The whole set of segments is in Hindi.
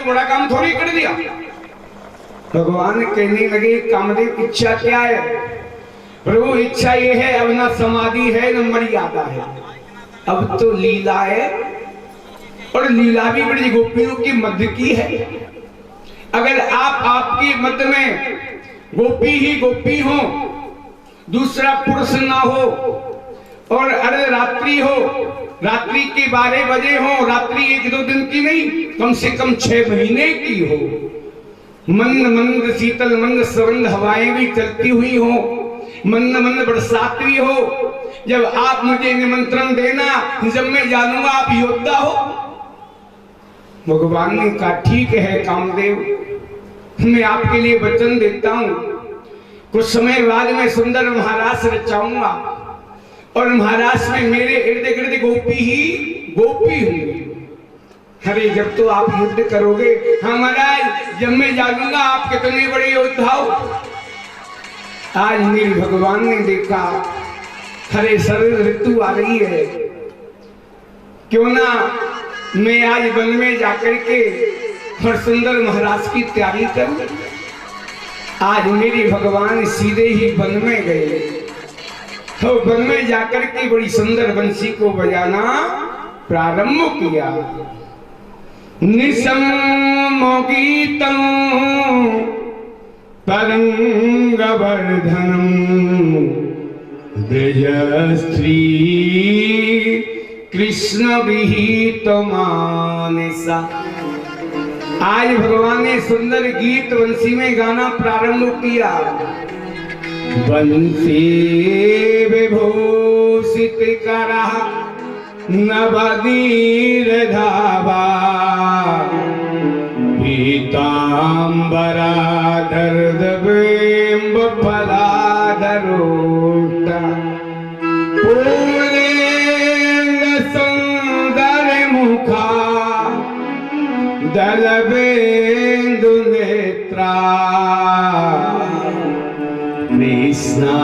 तो बड़ा काम थोड़ी कर दिया। भगवान कहने लगे कामदेव इच्छा क्या है? प्रभु इच्छा ये है अब ना समाधि है न मर्यादा है, अब तो लीला है, और लीला भी बड़ी गोपियों के मध्य की है। अगर आप आपके मध्य में गोपी ही गोपी हो, दूसरा पुरुष ना हो, और अरे रात्रि हो, रात्रि के 12 बजे हो, रात्रि 1-2 दिन की नहीं, कम से कम 6 महीने की हो, मंद मंद शीतल मंद सुगंध हवाएं भी चलती हुई हो, मंद मंद बरसात भी हो, जब आप मुझे निमंत्रण देना, जब मैं जानूंगा आप योद्धा हो। भगवान ने कहा ठीक है कामदेव, मैं आपके लिए वचन देता हूं, कुछ समय बाद में सुंदर महाराज रचाऊंगा, और महाराज में मेरे इर्द गिर्द गोपी ही गोपी होंगी। अरे जब तो आप युद्ध करोगे, हाँ महाराज जब मैं जानूंगा आप कितने बड़े योद्धा हो। आज मेरे भगवान ने देखा हरे शरद ऋतु आ रही है, क्यों ना मैं आज वन में जाकर के और सुंदर महाराज की तैयारी करूं। आज मेरे भगवान सीधे ही वन में गए, तो वन में जाकर के बड़ी सुंदर बंसी को बजाना प्रारंभ किया। निशम्म गीतम तरंग वर्धनम ब्रजस्त्री कृष्ण विहित मानसा। आज भगवान ने सुंदर गीत बंसी में गाना प्रारंभ किया। बंसी विभूषित करा नवदीर धावा, पीतांबरा धर्दबिंब फलाधरोष्टा, पूर्णेन्द्र सुंदर मुखा दलबेन्दु नेत्रा, कृष्णा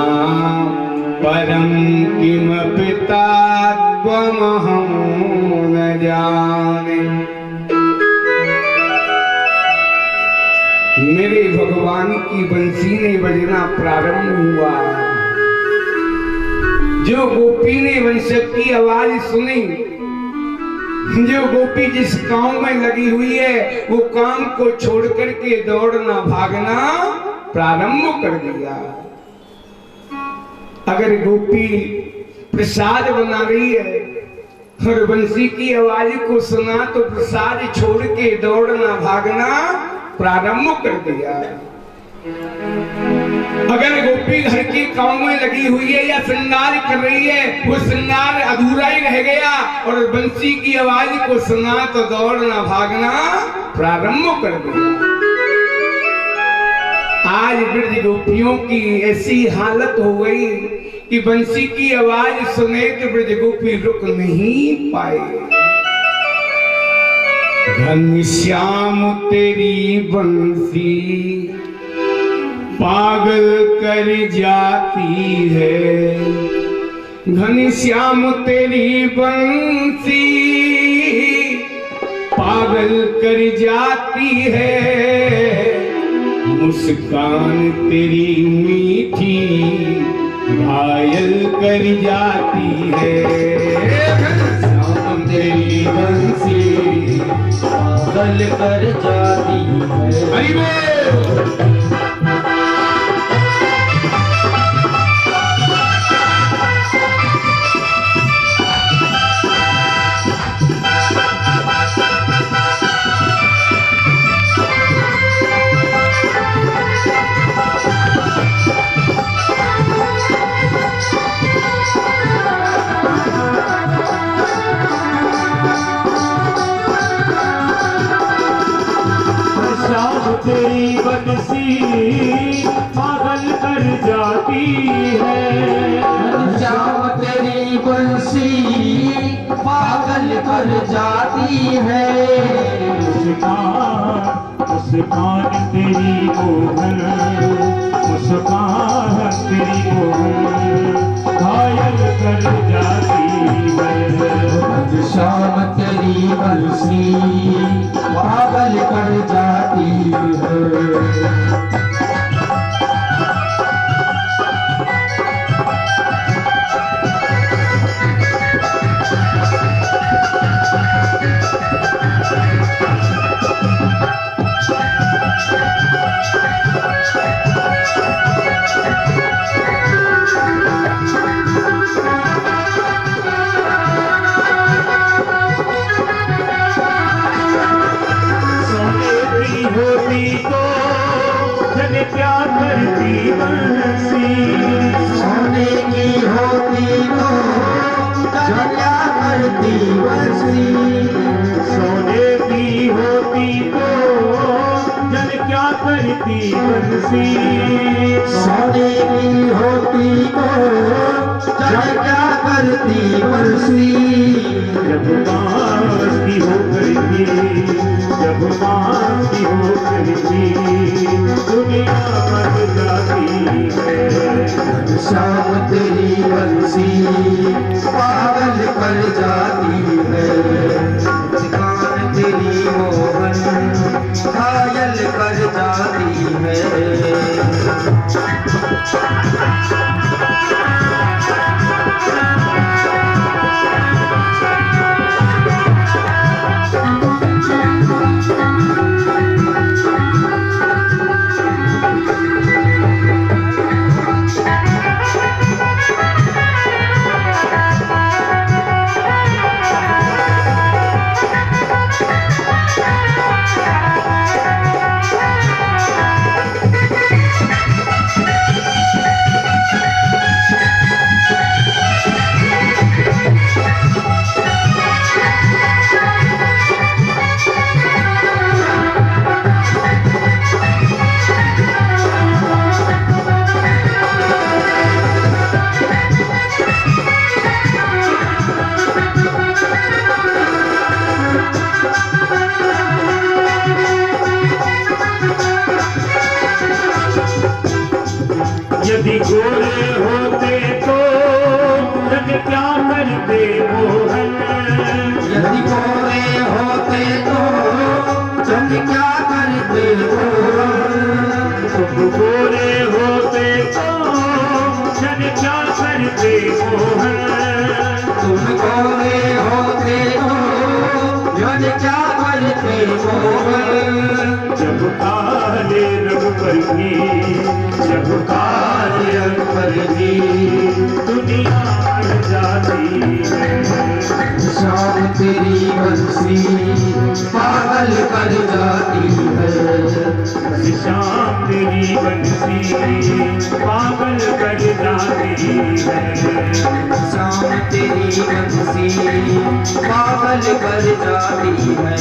परम किमपि तात्त्वमहं न जाने। मेरे भगवान की बंसी ने बजना प्रारंभ हुआ। जो गोपी ने वंशक की आवाज सुनी, जो गोपी जिस काम में लगी हुई है, वो काम को छोड़ करके दौड़ना भागना प्रारंभ कर दिया। अगर गोपी प्रसाद बना रही है और बंसी की आवाज को सुना तो प्रसाद छोड़ के दौड़ना भागना प्रारंभ कर दिया। अगर गोपी घर के काम में लगी हुई है या श्रृंगार कर रही है, वो श्रृंगार अधूरा ही रह गया, और बंसी की आवाज को सुना तो दौड़ना भागना प्रारंभ कर दिया। आज ब्रज गोपियों की ऐसी हालत हो गई कि बंसी की आवाज सुने तो ब्रज गोपी रुक नहीं पाए। घनश्याम तेरी बंसी पागल कर जाती है, घनश्याम तेरी बंसी पागल कर जाती है, मुस्कान तेरी मीठी घायल कर जाती है, घनश्याम तेरी बंसी पागल कर जाती है। हरि बोल। तेरी बंसी पागल कर जाती है, श्याम तेरी बंसी पागल कर जाती है, मुस्कान तेरी मोहन, मुस्कान तेरी मोहन घायल कर जाती है, श्याम तेरी बंसी पागल कर करती बंसी सोने की होती तो जाने क्या करती बंसी। जब माँ की हो करती, जब माँ की हो करती दुनिया मर जाती है। शाम तेरी बंसी पागल कर जाती है। मुस्कान तेरी मोहन घायल कर जाती है। यदि गोरे होते तो जग क्या करते मोहन। यदि गोरे होते तो जग क्या करते मोहन। तुम गोरे होते तो जग क्या करते मोहन। तुम गोरे होते तो जग क्या करते मोहन। जब काले रंग पर भी, जब काले रंग पर भी दुनिया मर जाती है। शाम तेरी बंसी पागल कर जाती है। शाम तेरी बंसी पागल कर जाती है। शाम तेरी बंसी पागल कर जाती है।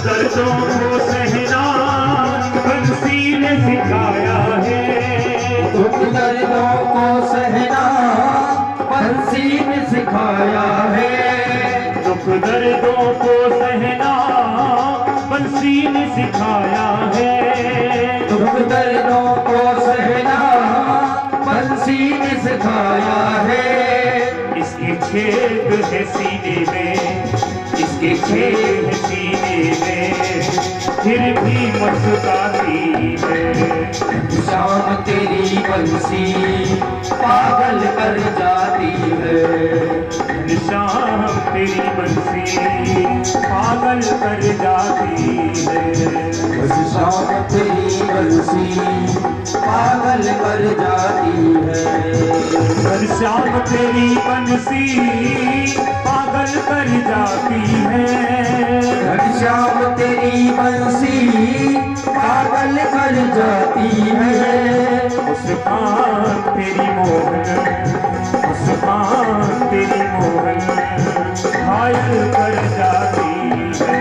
दर्दों को सहना बंसी ने सिखाया है। दुख दर्दों को सहना बंसी ने सिखाया है। दुख दर्दों को सहना बंसी ने सिखाया है। दुख दर्दों को सहना बंसी ने सिखाया है। इसके छेद है सीने में, इसके छेद है सीने में, फिर भी मुस्कुराती है। शाम तेरी बंसी पागल कर जाती है। शाम तेरी बंसी पागल कर जाती है। शाम तेरी बंसी पागल कर जाती है। शाम तेरी बंसी पागल कर जाती है। शाम तेरी बंसी पागल कर जाती है। मुस्कान तेरी मोहन, मुस्कान तेरी मोहन घायल कर जाती है।